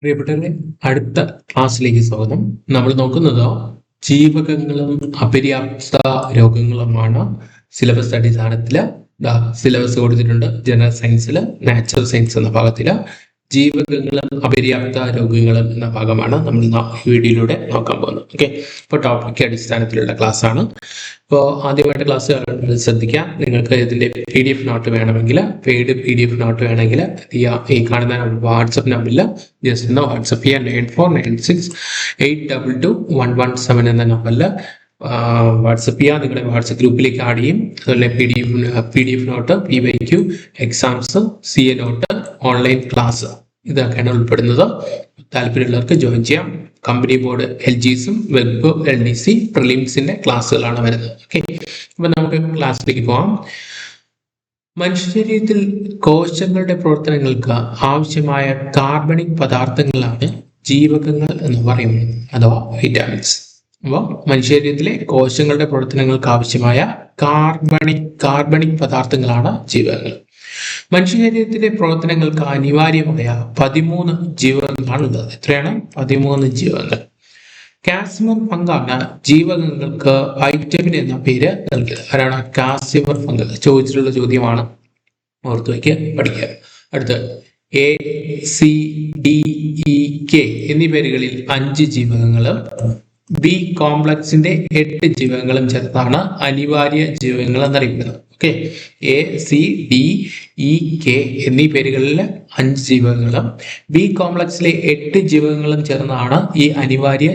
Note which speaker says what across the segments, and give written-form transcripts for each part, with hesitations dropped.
Speaker 1: പ്രിയപ്പെട്ടവരെ, അടുത്ത ക്ലാസ്സിലേക്ക് സ്വാഗതം. നമ്മൾ നോക്കുന്നത് ജീവകങ്ങളും അപര്യാപ്ത രോഗങ്ങളുമാണ്. സിലബസ് അടിസ്ഥാനത്തിൽ സിലബസ് കൊടുത്തിട്ടുണ്ട്. ജനറൽ സയൻസിൽ നാച്ചുറൽ സയൻസ് എന്ന ഭാഗത്തിൽ ജീവകങ്ങളും അപര്യാപ്ത രോഗങ്ങളും എന്ന ഭാഗമാണ് നമ്മൾ ഈ വീഡിയോയിലൂടെ നോക്കാൻ പോകുന്നത്. ഓക്കെ, ഇപ്പോൾ ടോപ്പിക് അടിസ്ഥാനത്തിലുള്ള ക്ലാസ് ആണ്. ഇപ്പോൾ ആദ്യമായിട്ട് ക്ലാസ് ശ്രദ്ധിക്കാം. നിങ്ങൾക്ക് ഇതിന്റെ PDF നോട്ട് വേണമെങ്കിൽ, പെയ്ഡ് PDF നോട്ട് വേണമെങ്കിൽ ഈ കാണുന്ന വാട്സപ്പ് നമ്പറിൽ ജസ്റ്റ് ഒന്ന് വാട്സപ്പ് ചെയ്യാൻ 9496822117 എന്ന നമ്പറിൽ വാട്സപ്പ് ചെയ്യുക. നിങ്ങളുടെ വാട്സപ്പ് ഗ്രൂപ്പിലേക്ക് ആഡ് ചെയ്യും. അതുപോലെ PDF note, PYQ, exams, CA note, online class ഇതൊക്കെയാണ് ഉൾപ്പെടുന്നത്. താല്പര്യമുള്ളവർക്ക് ജോയിൻ ചെയ്യാം. കമ്പനി ബോർഡ് LGSും വെബ് LDC പ്രിലിംസിന്റെ ക്ലാസ്സുകളാണ് വരുന്നത്. ഓക്കെ, അപ്പൊ നമുക്ക് ക്ലാസ്സിലേക്ക് പോകാം. മനുഷ്യ ശരീരത്തിൽ കോശങ്ങളുടെ പ്രവർത്തനങ്ങൾക്ക് ആവശ്യമായ കാർബണിക് പദാർത്ഥങ്ങളാണ് ജീവകങ്ങൾ എന്ന് പറയുന്നത്, അഥവാ വിറ്റാമിൻസ്. അപ്പോൾ മനുഷ്യ ശരീരത്തിലെ കോശങ്ങളുടെ പ്രവർത്തനങ്ങൾക്ക് ആവശ്യമായ കാർബണിക് പദാർത്ഥങ്ങളാണ് ജീവകങ്ങൾ. മനുഷ്യ ശരീരത്തിലെ പ്രവർത്തനങ്ങൾക്ക് അനിവാര്യമായ 13 ജീവകങ്ങളാണുള്ളത്. എത്രയാണ്? 13 ജീവകങ്ങൾ. കാസിമർ ഫംഗാണ് ജീവകങ്ങൾക്ക് വൈറ്റമിൻ എന്ന പേര് നൽകിയത്. ആരാണ്? കാസിമർ ഫംഗ്. ചോദിച്ചിട്ടുള്ള ചോദ്യമാണ്, ഓർത്തു വയ്ക്കുക, പഠിക്കുക. അടുത്ത് ACDEK എന്നീ പേരുകളിൽ 5 ജീവകങ്ങളും B കോംപ്ലക്സിന്റെ 8 ജീവകങ്ങളും ചേർത്താണ് അനിവാര്യ ജീവകങ്ങൾ എന്നറിയപ്പെടുന്നത്. ഓക്കെ, ACDEK എന്നീ പേരുകളിൽ 5 ജീവകങ്ങളും B കോംപ്ലക്സിലെ 8 ജീവകങ്ങളും ചേർന്നാണ് ഈ അനിവാര്യ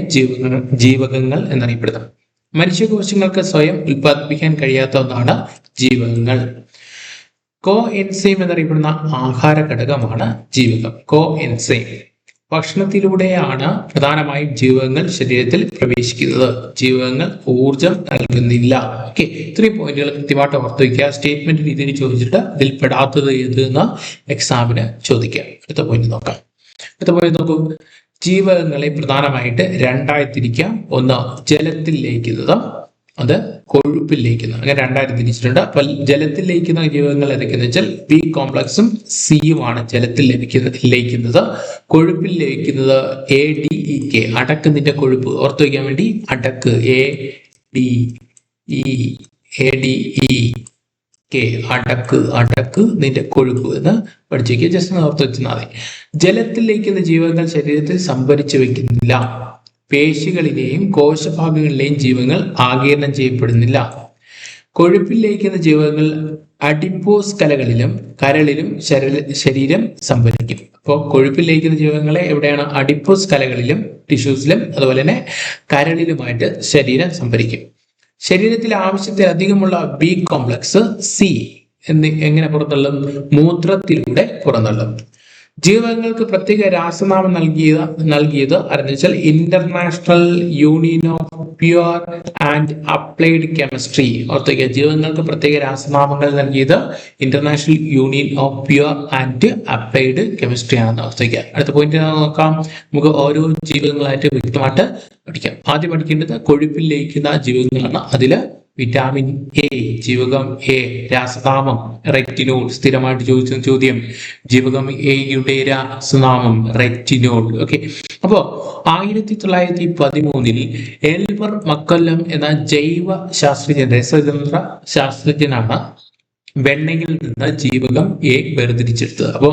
Speaker 1: ജീവകങ്ങൾ എന്നറിയപ്പെടുന്നത്. മനുഷ്യകോശങ്ങൾക്ക് സ്വയം ഉൽപ്പാദിപ്പിക്കാൻ കഴിയാത്ത ഒന്നാണ് ജീവകങ്ങൾ. കോ എൻസൈം എന്നറിയപ്പെടുന്ന ആഹാര ഘടകമാണ് ജീവകം. കോ എൻസൈം. ഭക്ഷണത്തിലൂടെയാണ് പ്രധാനമായും ജീവകങ്ങൾ ശരീരത്തിൽ പ്രവേശിക്കുന്നത്. ജീവകങ്ങൾ ഊർജം നൽകുന്നില്ല. ഓക്കെ, ഇത്രയും പോയിന്റുകൾ കൃത്യമായിട്ട് ഓർത്തു വയ്ക്കുക. സ്റ്റേറ്റ്മെന്റ് രീതിയിൽ ചോദിച്ചിട്ട് ഇതിൽ പെടാത്തത് ഏത് എന്ന് എക്സാമിന് ചോദിക്കാം. അടുത്ത പോയിന്റ് നോക്കാം. അടുത്ത പോയിന്റ് നോക്കൂ. ജീവകങ്ങളെ പ്രധാനമായിട്ട് രണ്ടായി തിരിക്കാം. ഒന്ന് ജലത്തിൽ ലയിക്കുന്നത്, അത് കൊഴുപ്പിൽ ലയിക്കുന്നത്. അങ്ങനെ രണ്ടായിട്ട് തിരിച്ചിട്ടുണ്ട്. അപ്പൊ ജലത്തിൽ ലയിക്കുന്ന ജീവകങ്ങൾ ഏതൊക്കെയെന്ന് വെച്ചാൽ B കോംപ്ലക്സും Cയുമാണ് ജലത്തിൽ ലയിക്കുന്നത്. കൊഴുപ്പിൽ ലയിക്കുന്നത് ADEK, അടക്കുന്നതിന്റെ കൊഴുപ്പ്. ഓർത്തു വയ്ക്കാൻ വേണ്ടി അടക്ക്, ADEK, അടക്ക് നിന്റെ കൊഴുപ്പ് എന്ന് പഠിച്ചു വയ്ക്കുക. ജസ്റ്റ് ഓർത്ത് വെച്ചാൽ മതി. ജലത്തിൽ ലയിക്കുന്ന ജീവകങ്ങൾ ശരീരത്തിൽ സംഭരിച്ചു വെക്കുന്നില്ല. പേശികളിലെയും കോശഭാഗങ്ങളിലെയും ജീവകങ്ങൾ ആഗിരണം ചെയ്യപ്പെടുന്നില്ല. കൊഴുപ്പിൽ ലയിക്കുന്ന ജീവകങ്ങൾ അഡിപ്പോസ് കലകളിലും കരളിലും ശരീരം സംഭരിക്കും. അപ്പോൾ കൊഴുപ്പിൽ ലയിക്കുന്ന ജീവകങ്ങളെ എവിടെയാണ്? അഡിപ്പോസ് കലകളിലും ടിഷ്യൂസിലും അതുപോലെ തന്നെ കരളിലുമായിട്ട് ശരീരം സംഭരിക്കും. ശരീരത്തിൽ ആവശ്യത്തിലധികമുള്ള B കോംപ്ലക്സ് C എങ്ങനെ പുറന്തള്ളും? മൂത്രത്തിലൂടെ പുറന്തള്ളും. ജീവകങ്ങൾക്ക് പ്രത്യേക രാസനാമം നൽകിയത് ആരെന്ന് വെച്ചാൽ international union of pure and applied chemistry. ഓർത്തേക്ക്, ജീവകങ്ങൾക്ക് പ്രത്യേക രാസനാമങ്ങൾ നൽകിയത് international union of pure and applied chemistry ആണെന്ന് ഓർത്തേക്ക്. അടുത്ത പോയിന്റ് നോക്കാം. നമുക്ക് ഓരോ ജീവകങ്ങളായിട്ട് വ്യക്തമായിട്ട് പഠിക്കാം. ആദ്യം പഠിക്കേണ്ടത് കൊഴുപ്പിൽ ലയിക്കുന്ന ജീവകങ്ങളാണ്. അതില് വിറ്റാമിൻ A, ജീവകം A. രാസനാമം റെറ്റിനോൾ. സ്ഥിരമായിട്ട് ചോദിച്ച ചോദ്യം. ജീവകം Aയുടെ രാസനാമം റെറ്റിനോൾ. ഓക്കെ, അപ്പോ 1913 എൽമർ മക്കല്ലം എന്ന ജൈവ രസതന്ത്ര ശാസ്ത്രജ്ഞനാണ് വെണ്ണയിൽ നിന്ന് ജീവകം A വേർതിരിച്ചെടുത്തത്. അപ്പോൾ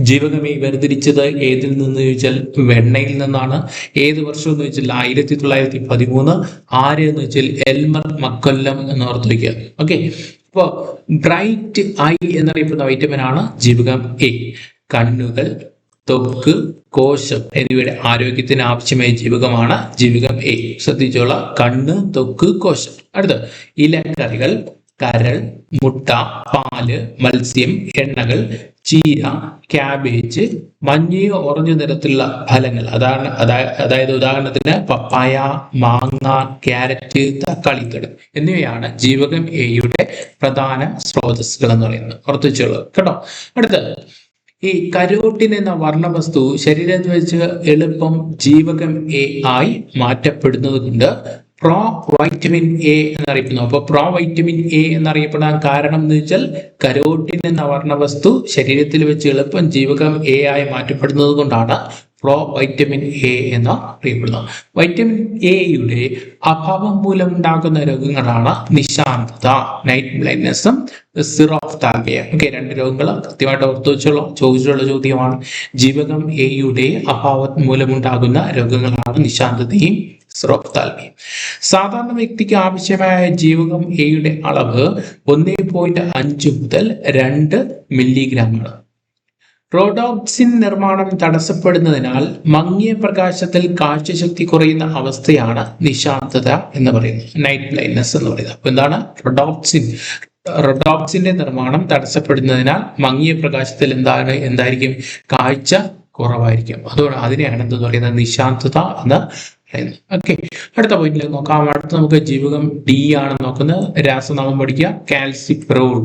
Speaker 1: ജീവകം A വേർതിരിച്ചത് ഏതിൽ നിന്ന് ചോദിച്ചാൽ വെണ്ണയിൽ നിന്നാണ്. ഏത് വർഷം എന്ന് വെച്ചാൽ 1913. ആര് എന്ന് വെച്ചാൽ എൽമർ മക്കല്ലം എന്ന് ഓർത്ത് വയ്ക്കുക. ഓക്കെ, അപ്പോൾ ബ്രൈറ്റ് ഐ എന്നറിയപ്പെടുന്ന വൈറ്റമിൻ ആണ് ജീവകം A. കണ്ണുകൾ, ത്വക്ക്, കോശം എന്നിവയുടെ ആരോഗ്യത്തിന് ആവശ്യമായ ജീവകമാണ് ജീവകം A. ശ്രദ്ധിച്ചോളാം, കണ്ണ്, ത്വക്ക്, കോശം. അടുത്ത ഇലക്കറികൾ, കരൾ, മുട്ട, പാല്, മത്സ്യം, എണ്ണകൾ, ചീര, ക്യാബേജ്, മഞ്ഞയോ ഓറഞ്ച് നിറത്തിലുള്ള ഫലങ്ങൾ, അതായത് ഉദാഹരണത്തിന് പപ്പായ, മാങ്ങ, ക്യാരറ്റ്, തക്കാളി എന്നിവയാണ് ജീവകം Aയുടെ പ്രധാന സ്രോതസ്സുകൾ എന്ന് പറയുന്നത്. ഓർത്തുവെച്ചോളൂ കേട്ടോ. അടുത്ത് ഈ കരോട്ടിൻ എന്ന വർണ്ണവസ്തു ശരീരത്തിൽ വെച്ച് എളുപ്പം ജീവകം A ആയി മാറ്റപ്പെടുന്നത് കൊണ്ട് പ്രോ വൈറ്റമിൻ എ എന്നറിയപ്പെടുന്നു. അപ്പോൾ പ്രോ വൈറ്റമിൻ എ എന്നറിയപ്പെടാൻ കാരണം എന്ന് വെച്ചാൽ കരോട്ടിൻ എന്ന വർണ്ണവസ്തു ശരീരത്തിൽ വെച്ച് എളുപ്പം ജീവകം എ ആയി മാറ്റപ്പെടുന്നത് കൊണ്ടാണ് പ്രോ വൈറ്റമിൻ എ എന്ന് അറിയപ്പെടുന്നു. വൈറ്റമിൻ എയുടെ അഭാവം മൂലമുണ്ടാകുന്ന രോഗങ്ങളാണ് നിശാന്തത, നൈറ്റ് ബ്ലൈൻഡ്നെസ്സും സിറോഫ്താൽമിയ. ഓക്കെ, രണ്ട് രോഗങ്ങൾ കൃത്യമായിട്ട് ഓർത്തു വെച്ചോളൂ. ചോദിച്ചിട്ടുള്ള ചോദ്യമാണ്. ജീവകം എയുടെ അഭാവം മൂലമുണ്ടാകുന്ന രോഗങ്ങളാണ് നിശാന്തതയും സിറോഫ്താൽമിയയും. സാധാരണ വ്യക്തിക്ക് ആവശ്യമായ ജീവകം എയുടെ അളവ് 1.5 മുതൽ 2 മില്ലിഗ്രാമാണ്. റോഡോപ്സിൻ നിർമ്മാണം തടസ്സപ്പെടുന്നതിനാൽ മങ്ങിയ പ്രകാശത്തിൽ കാഴ്ചശക്തി കുറയുന്ന അവസ്ഥയാണ് നിശാന്തത എന്ന് പറയുന്നത്, നൈറ്റ് ബ്ലൈൻഡ്നെസ് എന്ന് പറയുന്നത്. അപ്പൊ എന്താണ് റോഡോപ്സിന്റെ നിർമ്മാണം തടസ്സപ്പെടുന്നതിനാൽ മങ്ങിയ പ്രകാശത്തിൽ എന്തായിരിക്കും കാഴ്ച കുറവായിരിക്കും. അതുകൊണ്ട് അതിനെയാണ് എന്തെന്ന് പറയുന്നത് നിശാന്തത എന്ന് പറയുന്നത്. ഓക്കെ, അടുത്ത പോയിന്റിലേക്ക് നോക്കാം. അടുത്ത നമുക്ക് ജീവകം ഡി ആണ് നോക്കുന്നത്. രാസനാമം പഠിക്കുക, കാൽസിഫെറോൾ.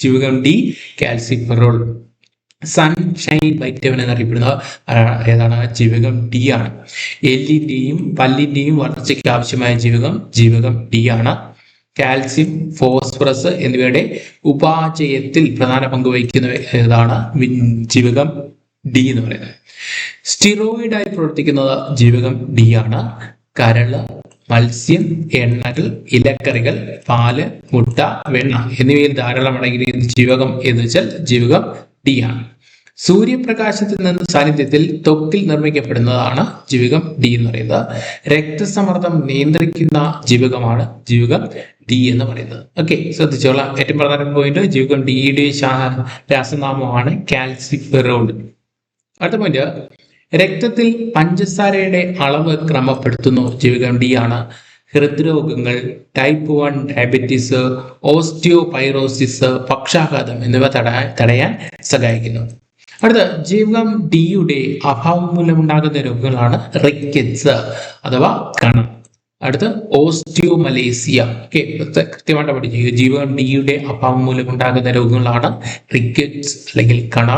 Speaker 1: ജീവകം ഡി കാൽസിഫെറോൾ. സൺഷൈൻ വൈറ്റമിൻ എന്നറിയപ്പെടുന്നത് ഏതാണ്? ജീവകം ഡി ആണ്. എല്ലിന്റെയും പല്ലിന്റെയും വളർച്ചയ്ക്ക് ആവശ്യമായ ജീവകം ഡി ആണ്. കാൽസ്യം, ഫോസ്ഫറസ് എന്നിവയുടെ ഉപാചയത്തിൽ പ്രധാന പങ്ക് വഹിക്കുന്ന ഏതാണ്? ജീവകം ഡി എന്ന് പറയുന്നത്. സ്റ്റിറോയിഡായി പ്രവർത്തിക്കുന്നത് ജീവകം ഡി ആണ്. കരള്, മത്സ്യം, എണ്ണകൾ, ഇലക്കറികൾ, പാല്, മുട്ട, വെണ്ണ എന്നിവയിൽ ധാരാളം അടങ്ങിയിരിക്കുന്ന ജീവകം എന്ന് വെച്ചാൽ ജീവകം ഡി ആണ്. സൂര്യപ്രകാശത്തിൽ നിന്ന് സാന്നിധ്യത്തിൽ ത്വക്കിൽ നിർമ്മിക്കപ്പെടുന്നതാണ് ജീവകം ഡി എന്ന് പറയുന്നത്. രക്തസമ്മർദ്ദം നിയന്ത്രിക്കുന്ന ജീവകമാണ് ജീവകം ഡി എന്ന് പറയുന്നത്. ഓക്കെ, ശ്രദ്ധിച്ചോളാം. ഏറ്റവും പ്രധാന പോയിന്റ് ജീവകം ഡിയുടെ രാസനാമമാണ് കാൽസിഫെറോൾ. അടുത്ത പോയിന്റ്, രക്തത്തിൽ പഞ്ചസാരയുടെ അളവ് ക്രമപ്പെടുത്തുന്നു ജീവകം ഡി ആണ്. ഹൃദ്രോഗങ്ങൾ, ടൈപ്പ് 1 ഡയബറ്റീസ്, ഓസ്റ്റിയോപൈറോസിസ്, പക്ഷാഘാതം എന്നിവ തടയാൻ സഹായിക്കുന്നു. അടുത്ത, ജീവകം ഡിയുടെ അഭാവം മൂലമുണ്ടാകുന്ന രോഗങ്ങളാണ് റിക്കറ്റ്സ് അഥവാ കണം. അടുത്ത് ഓസ്റ്റിയോമലേസിയ. ഓക്കെ, കൃത്യമായിട്ട് പഠിക്കുക. ജീവകം ഡിയുടെ അഭാവം മൂലമുണ്ടാകുന്ന രോഗങ്ങളാണ് റിക്കറ്റ്സ് അല്ലെങ്കിൽ കണ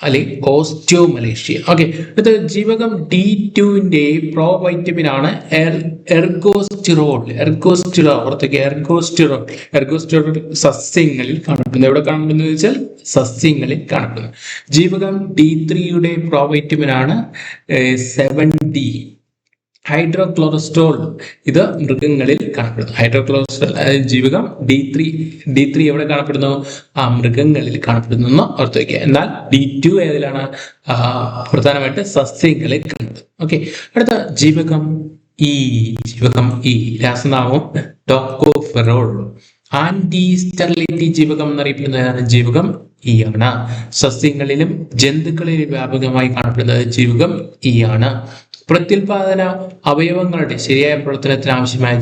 Speaker 1: അല്ലെങ്കിൽ ഓസ്റ്റിയോമലേഷ്യ. ഓക്കെ, അടുത്ത ജീവകം D2ന്റെ പ്രോ വൈറ്റമിൻ ആണ് എർഗോസ്റ്റിറോൾ. എർഗോസ്റ്റിറോൾ സസ്യങ്ങളിൽ കാണപ്പെടുന്നു. എവിടെ കാണപ്പെടുന്നു വെച്ചാൽ സസ്യങ്ങളിൽ കാണപ്പെടുന്നു. ജീവകം D3യുടെ പ്രോ വൈറ്റമിൻ ആണ് 7D. ഹൈഡ്രോക്ലോറസ്റ്റോൾ, ഇത് മൃഗങ്ങളിൽ കാണപ്പെടുന്നു. ഹൈഡ്രോക്ലോറസ്റ്റോൾ ജീവകം D3 എവിടെ കാണപ്പെടുന്നു? മൃഗങ്ങളിൽ കാണപ്പെടുന്നു എന്ന് ഓർത്ത് വയ്ക്കുക. എന്നാൽ D2 ഏതിലാണ്? പ്രധാനമായിട്ട് സസ്യങ്ങളിൽ കാണപ്പെടുന്നു. ഓക്കെ, അടുത്ത ജീവകം ഇ. രാസനാമം ടോക്കോഫെറോൾ. ആന്റി സ്റ്റെറിലിറ്റി ജീവകം എന്നറിയപ്പെടുന്നതാണ് ജീവകം ഇ ആണ്. സസ്യങ്ങളിലും ജന്തുക്കളിലും വ്യാപകമായി കാണപ്പെടുന്നത് ജീവകം ഇ ആണ്. പ്രത്യുൽപാദന അവയവങ്ങളുടെ ശരിയായ പ്രവർത്തനത്തിന് ആവശ്യമായ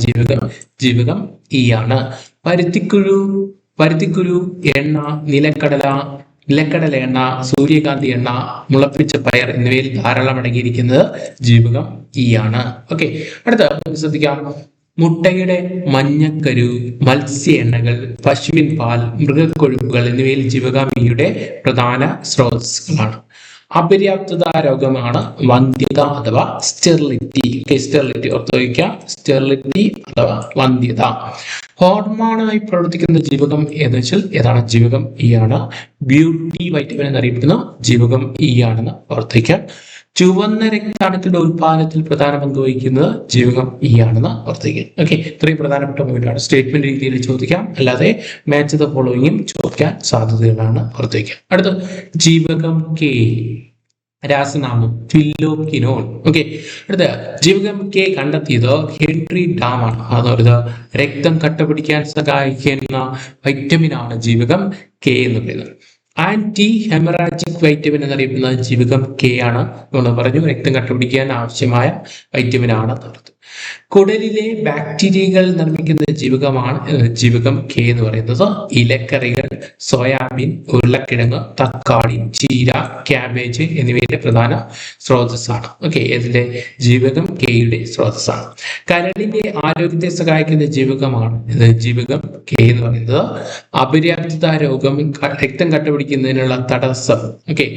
Speaker 1: ജീവകം ഇ ആണ്. പരുത്തിക്കുരു എണ്ണ, നിലക്കടല എണ്ണ, സൂര്യകാന്തി എണ്ണ, മുളപ്പിച്ച പയർ എന്നിവയിൽ ധാരാളം അടങ്ങിയിരിക്കുന്നത് ജീവകം ഇ ആണ്. ഓക്കെ, അടുത്ത ശ്രദ്ധിക്കാം. മുട്ടയുടെ മഞ്ഞക്കരു, മത്സ്യ എണ്ണകൾ, പശുവിൻ പാൽ, മൃഗക്കൊഴുപ്പുകൾ എന്നിവയിൽ ജീവകം ഇയുടെ പ്രധാന സ്രോതസ്സുകളാണ്. അപര്യാപ്തത രോഗമാണ് വന്ധ്യത അഥവാ സ്റ്റെറിലിറ്റി. സ്റ്റെറിലിറ്റി ഓർത്ത് വയ്ക്കുക, സ്റ്റെറിലിറ്റി അഥവാ വന്ധ്യത. ഹോർമോണായി പ്രവർത്തിക്കുന്ന ജീവകം എന്ന് വെച്ചാൽ ഏതാണ്? ജീവകം ഇ ആണ്. ബ്യൂട്ടി വൈറ്റമിൻ എന്നറിയപ്പെടുന്ന ജീവകം ഇ ആണെന്ന് ഓർത്തിക്കാം. ചുവന്ന രക്താണുക്കളുടെ ഉത്പാദനത്തിൽ പ്രധാന പങ്ക് വഹിക്കുന്നത് ജീവകം ഇ ആണെന്ന് ഓർത്തിക്കാം. ഓക്കെ, ഇത്രയും പ്രധാനപ്പെട്ട പോയിന്റാണ്. സ്റ്റേറ്റ്മെന്റ് രീതിയിൽ ചോദിക്കാം, അല്ലാതെ മാച്ച് ദ ഫോളോയിങ്ങും ചോദിക്കാൻ സാധ്യതകളാണ് ഓർത്തിക്കാം. അടുത്ത ജീവകം കെ. രാസനാമം ഫില്ലോക്വിനോൺ. ഓക്കെ, അടുത്ത ജീവകം കെ കണ്ടെത്തിയത് ഹെൻറി ഡാം ആണ്. അതായത് രക്തം കട്ടപിടിക്കാൻ സഹായിക്കുന്ന വൈറ്റമിൻ ആണ് ജീവകം കെ എന്ന് പറയുന്നത്. ആന്റി ഹെമറാജിക് വൈറ്റമിൻ എന്നറിയപ്പെടുന്ന ജീവകം കെ ആണ്. നമ്മൾ പറഞ്ഞു രക്തം കട്ടുപിടിക്കാൻ ആവശ്യമായ വൈറ്റമിൻ ആണ്. കുടലിലെ ബാക്ടീരിയകൾ നിർമ്മിക്കുന്ന ജീവകമാണ് ജീവകം കെ എന്ന് പറയുന്നത്. ഇലക്കറികൾ, സോയാബീൻ, ഉരുളക്കിഴങ്ങ്, തക്കാളി, ചീര, ക്യാബേജ് എന്നിവയുടെ പ്രധാന സ്രോതസ്സാണ്. ഓക്കെ, ഇതിലെ ജീവകം കെയുടെ സ്രോതസ്സാണ്. കരളിന്റെ ആരോഗ്യത്തെ സഹായിക്കുന്ന ജീവകമാണ് ജീവകം കെ എന്ന് പറയുന്നത്. അപര്യാപ്തത രോഗം, രക്തം കട്ടുപിടിക്കുന്നതിനുള്ള തടസ്സം. ഓക്കെ,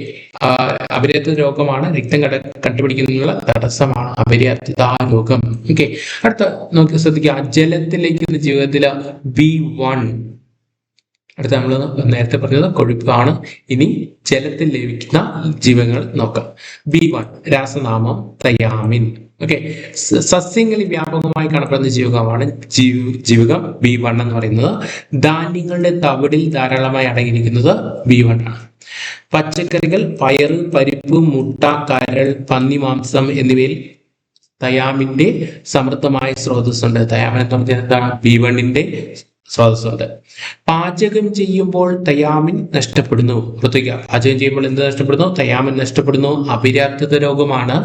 Speaker 1: അപര്യാപ്തത രോഗമാണ് രക്തം കട്ടുപിടിക്കുന്നതിനുള്ള തടസ്സമാണ് അപര്യാപ്തത രോഗം. ഓക്കെ, അടുത്ത നോക്കി ശ്രദ്ധിക്കുക. ജലത്തിലേക്ക് ജീവിതത്തില് B1 അടുത്ത നമ്മൾ നേരത്തെ പറഞ്ഞത് കൊഴുപ്പാണ്. ഇനി ജലത്തിൽ ലഭിക്കുന്ന ജീവകങ്ങൾ നോക്കാം. B1 രാസനാമം thiamine. ഓക്കെ, സസ്യങ്ങളിൽ വ്യാപകമായി കാണപ്പെടുന്ന ജീവകമാണ് ജീവകം B1 എന്ന് പറയുന്നത്. ധാന്യങ്ങളുടെ തവിടിൽ ധാരാളമായി അടങ്ങിയിരിക്കുന്നത് B1 ആണ്. പച്ചക്കറികൾ, പയറ്, പരിപ്പ്, മുട്ട, കരൾ, പന്നിമാംസം എന്നിവയിൽ തയാമിന്റെ സമൃദ്ധമായ സ്രോതസ്സുണ്ട്. തയാമിൻ എന്ന് പറഞ്ഞാൽ എന്താണ്? B1ന്റെ സ്രോതസ്സുണ്ട്. പാചകം ചെയ്യുമ്പോൾ തയാമിൻ നഷ്ടപ്പെടുന്നു. ഓർത്തുവയ്ക്കുക, പാചകം ചെയ്യുമ്പോൾ എന്ത് നഷ്ടപ്പെടുന്നു? തയാമിൻ നഷ്ടപ്പെടുന്നു. അപര്യാപ്തത രോഗമാണ്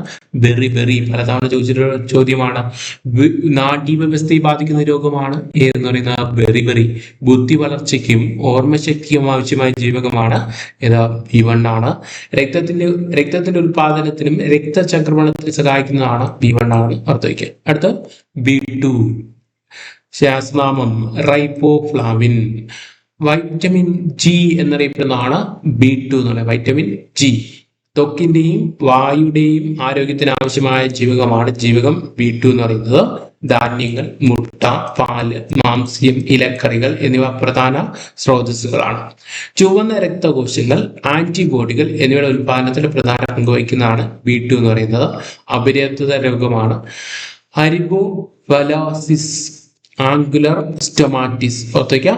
Speaker 1: ബെറി. പലതവണ ചോദിച്ചിട്ടുള്ള ചോദ്യമാണ്. നാഡീവ്യവസ്ഥയെ ബാധിക്കുന്ന രോഗമാണ് എന്ന് പറയുന്ന ബെറി. ബുദ്ധി വളർച്ചയ്ക്കും ഓർമ്മശക്തിക്കും ആവശ്യമായ ജീവകമാണ് ഏതാ? B1 ആണ്. രക്തത്തിന്റെ ഉൽപാദനത്തിനും രക്തചംക്രമണത്തിനും സഹായിക്കുന്നതാണ് B1 ആണ്. ഓർത്തുവയ്ക്കുക. അടുത്ത B2 ശാസ്നാമം റൈബോഫ്ലാവിൻ. വൈറ്റമിൻ ജി എന്നറിയപ്പെടുന്നതാണ് B2 എന്ന് പറയുന്നത്. വൈറ്റമിൻ ജി ത്വക്കിന്റെയും വായുടെയും ആരോഗ്യത്തിന് ആവശ്യമായ ജീവകമാണ് ജീവകം B2 എന്ന് പറയുന്നത്. ധാന്യങ്ങൾ, മുട്ട, പാല്, മാംസ്യം, ഇലക്കറികൾ എന്നിവ പ്രധാന സ്രോതസ്സുകളാണ്. ചുവന്ന രക്തകോശങ്ങൾ, ആന്റിബോഡികൾ എന്നിവയുടെ ഉൽപാദനത്തിൽ പ്രധാന പങ്ക് വഹിക്കുന്നതാണ് B2 എന്ന് പറയുന്നത്. അപര്യാപ്തത രോഗമാണ് അരിബോഫലാസിസ് ആംഗുലർ സ്റ്റൊമാറ്റിസ്. ഓർത്തേക്കാം,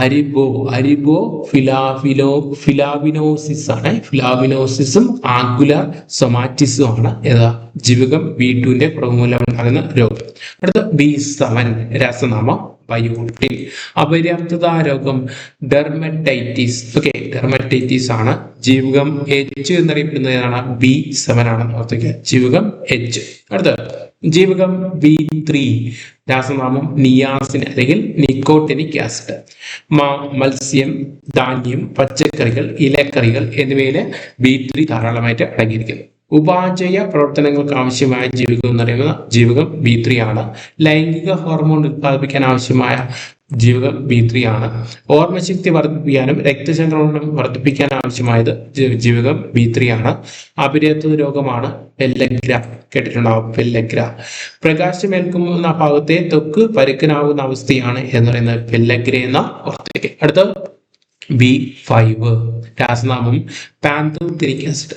Speaker 1: അരിബോ ഫിലാവിനോസിസ് ആണ്. ഫിലാവിനോസിസും ആംഗുലർ സൊമാറ്റിസും ആണ് ഏതാ? ജീവകം B2ന്റെ പ്രമൂലമുണ്ടാകുന്ന രോഗം. അടുത്ത B7 രാസനാമം ബയോട്ടിൻ. അപര്യാപ്തത രോഗം ഡെർമറ്റൈറ്റിസ്. ഓക്കെ, ഡെർമറ്റൈറ്റിസ് ആണ്. ജീവകം H എന്നറിയപ്പെടുന്നത് ഏതാണ്? B7 ആണ്. ഓർത്തേക്കുക, ജീവകം H. അടുത്ത ജീവകം B3 രാസനാമം നിയാസിൻ അല്ലെങ്കിൽ നിക്കോട്ടിനിക് ആസിഡ്. മത്സ്യം, ധാന്യം, പച്ചക്കറികൾ, ഇലക്കറികൾ എന്നിവയിൽ B3 ധാരാളമായിട്ട് അടങ്ങിയിരിക്കുന്നു. ഉപാചയ പ്രവർത്തനങ്ങൾക്ക് ആവശ്യമായ ജീവകം എന്ന് പറയുന്നത് ജീവകം B3 ആണ്. ലൈംഗിക ഹോർമോൺ ഉത്പാദിപ്പിക്കാൻ ആവശ്യമായ ജീവകം B3 ആണ്. ഓർമ്മശക്തി വർദ്ധിപ്പിക്കാനും രക്തചംക്രമണം വർദ്ധിപ്പിക്കാൻ ആവശ്യമായത് ജീവകം B3 ആണ്. അപര്യാപ്തത രോഗമാണ് പെല്ലഗ്ര. കേട്ടിട്ടുണ്ടാവും, പെല്ലഗ്ര. പ്രകാശമേൽക്കുന്ന ഭാഗത്തെ ത്വക്ക് പരുക്കനാവുന്ന അവസ്ഥയാണ് എന്ന് പറയുന്നത് പെല്ലഗ്ര എന്ന ഓർത്തേക്ക്. അടുത്ത B5 രാസനാമം pantothenic acid.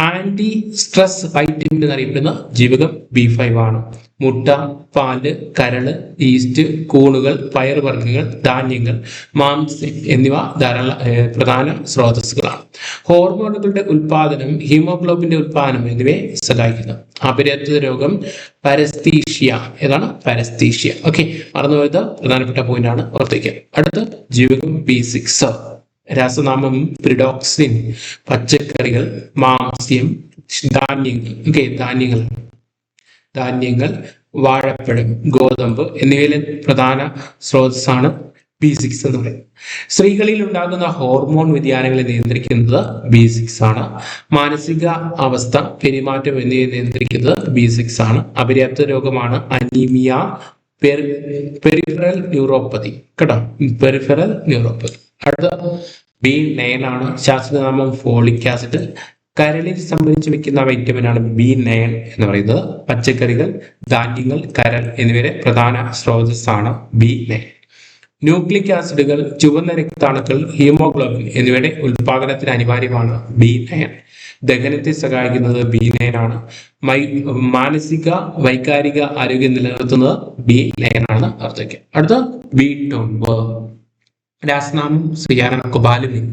Speaker 1: Anti stress vitamin എന്നറിയപ്പെടുന്ന ജീവകം B5 ആണ്. മുട്ട, പാല്, കരള്, ഈസ്റ്റ്, കൂണുകൾ, പയറുവർഗ്ഗങ്ങൾ, ധാന്യങ്ങൾ, മാംസ്യം എന്നിവ പ്രധാന സ്രോതസ്സുകളാണ്. ഹോർമോണുകളുടെ ഉൽപാദനം, ഹീമോഗ്ലോബിന്റെ ഉൽപാദനം എന്നിവയെ സഹായിക്കുന്നു. അപര്യാപ്തത രോഗം പരസ്തീഷ്യ. ഏതാണ്? പരസ്തീഷ്യ. ഓക്കെ, മറന്നുപോയത് പ്രധാനപ്പെട്ട പോയിന്റ് ആണ്, ഓർത്തേക്കുക. അടുത്ത ജീവകം B6 രാസനാമം പ്രിഡോക്സിൻ. പച്ചക്കറികൾ, മാംസ്യം, ധാന്യങ്ങൾ. ഓക്കെ, ധാന്യങ്ങൾ, വാഴപ്പഴം, ഗോതമ്പ് എന്നിവയിലെ പ്രധാന സ്രോതസ്സാണ് B6 എന്ന് പറയുന്നത്. സ്ത്രീകളിൽ ഉണ്ടാകുന്ന ഹോർമോൺ വ്യതിയാനങ്ങളെ നിയന്ത്രിക്കുന്നത് B6 ആണ്. മാനസിക അവസ്ഥ, പെരുമാറ്റം എന്നിവയെ നിയന്ത്രിക്കുന്നത് B6 ആണ്. അപര്യാപ്ത രോഗമാണ് അനീമിയ, പെരിഫറൽ ന്യൂറോപ്പതി. കേട്ടോ, പെരിഫറൽ ന്യൂറോപ്പതി. അടുത്ത B9 ആണ്. ശാസ്ത്രനാമം ഫോളിക് ആസിഡ്. കരളിൽ സംഭരിച്ചു വെക്കുന്ന വൈറ്റമിനാണ് B9 എന്ന് പറയുന്നത്. പച്ചക്കറികൾ, ധാന്യങ്ങൾ, കരൾ എന്നിവയുടെ പ്രധാന സ്രോതസ്സാണ് B9. ന്യൂക്ലിക് ആസിഡുകൾ, ചുവന്ന രക്താണുക്കൾ, ഹീമോഗ്ലോബിൻ എന്നിവയുടെ ഉൽപാദനത്തിന് അനിവാര്യമാണ് B9. ദഹനത്തെ സഹായിക്കുന്നത് B9 ആണ്. മാനസിക വൈകാരിക ആരോഗ്യം നിലനിർത്തുന്നത് B9 ആണ്. അർത്ഥയ്ക്ക് അടുത്ത B12 രാസനാമം കൊബാലുമിൻ.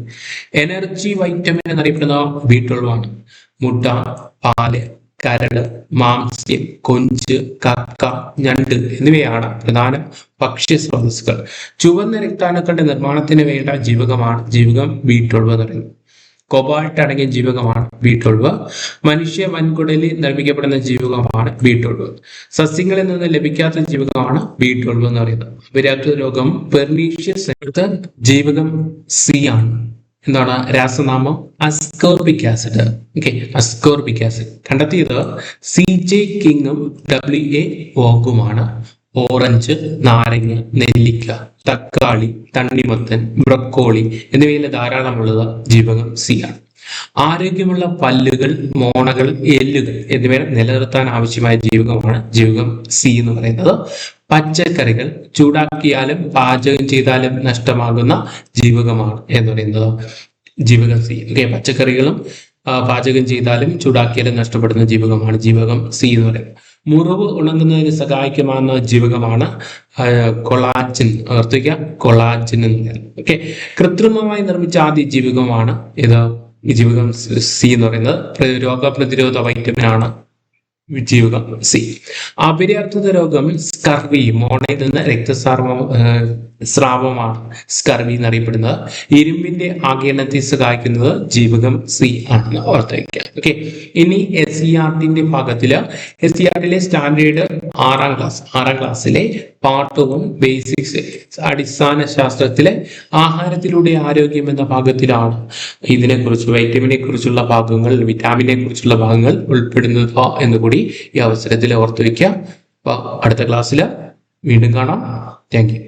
Speaker 1: എനർജി വൈറ്റമിൻ എന്നറിയപ്പെടുന്ന B12 ആണ്. മുട്ട, പാല്, കരട്, മാംസ്യം, കൊഞ്ച്, കക്ക, ഞണ്ട് എന്നിവയാണ് പ്രധാന ഭക്ഷ്യ സ്രോതസ്സുകൾ. ചുവന്ന രക്താണുക്കളുടെ നിർമ്മാണത്തിന് വേണ്ട ജീവകമാണ് ജീവകം B12 എന്ന് പറയുന്നത്. കൊബാൾട്ട് അടങ്ങിയ ജീവകമാണ് B12. മനുഷ്യ വൻകുടലിൽ നിർമ്മിക്കപ്പെടുന്ന ജീവകമാണ് B12. സസ്യങ്ങളിൽ നിന്ന് ലഭിക്കാത്ത ജീവകമാണ് B12 എന്ന് പറയുന്നത്. അപര്യാപ്ത രോഗം പെർനീഷ്യസ്. അടുത്ത ജീവകം C ആണ്. എന്താണ്? രാസനാമം ascorbic acid. Okay, ascorbic acid കണ്ടെത്തിയത് CJ കിങ്ങും WA വോഗുമാണ്. ഓറഞ്ച്, നാരങ്ങ, നെല്ലിക്ക, തക്കാളി, തണ്ണിമത്തൻ, ബ്രൊക്കോളി എന്നിവയിൽ ധാരാളമുള്ളത് ജീവകം C ആണ്. ആരോഗ്യമുള്ള പല്ലുകൾ, മോണകൾ, എല്ലുകൾ എന്നിവ നിലനിർത്താൻ ആവശ്യമായ ജീവകമാണ് ജീവകം C എന്ന് പറയുന്നത്. പച്ചക്കറികൾ ചൂടാക്കിയാലും പാചകം ചെയ്താലും നഷ്ടമാകുന്ന ജീവകമാണ് എന്ന് പറയുന്നത് ജീവകം സി. ഓക്കെ, പച്ചക്കറികളും പാചകം ചെയ്താലും ചൂടാക്കിയാലും നഷ്ടപ്പെടുന്ന ജീവകമാണ് ജീവകം സി എന്ന് പറയുന്നത്. മുറിവ് ഉണങ്ങുന്നതിന് സഹായിക്കുമാകുന്ന ജീവകമാണ് കൊളാജിൻ. ഓർത്തിക്കുക, കൊളാജിൻ എന്ന് പറയുന്നത്. ഓക്കെ, കൃത്രിമമായി നിർമ്മിച്ച ആദ്യ ജീവകമാണ് ഇത് ജീവകം സി എന്ന് പറയുന്നത്. രോഗപ്രതിരോധ വൈറ്റമിൻ ആണ് ജീവകം സി. അപര്യാപ്തത രോഗം സ്കർവി, മോണയിൽ നിന്ന് സ്രാവമാണ് സ്കർവി എന്നറിയപ്പെടുന്നത്. ഇരുമ്പിന്റെ ആഗിരണത്തെ സഹായിക്കുന്നത് ജീവകം സി ആണെന്ന് ഓർത്ത് വയ്ക്കുക. ഓക്കെ, ഇനി SCERT ഭാഗത്തില് SCERT സ്റ്റാൻഡേർഡ് 6ാം ക്ലാസ്സിലെ പാർട്ട് 1 ബേസിക്സ് അടിസ്ഥാന ശാസ്ത്രത്തിലെ ആഹാരത്തിലൂടെ ആരോഗ്യം എന്ന ഭാഗത്തിലാണ് ഇതിനെക്കുറിച്ച് വൈറ്റമിനെ കുറിച്ചുള്ള ഭാഗങ്ങൾ, വിറ്റാമിനെ കുറിച്ചുള്ള ഭാഗങ്ങൾ ഉൾപ്പെടുന്നത് എന്ന് കൂടി ഈ അവസരത്തിൽ ഓർത്തു വയ്ക്കുക. അപ്പൊ അടുത്ത ക്ലാസ്സിൽ വീണ്ടും കാണാം. Thank you.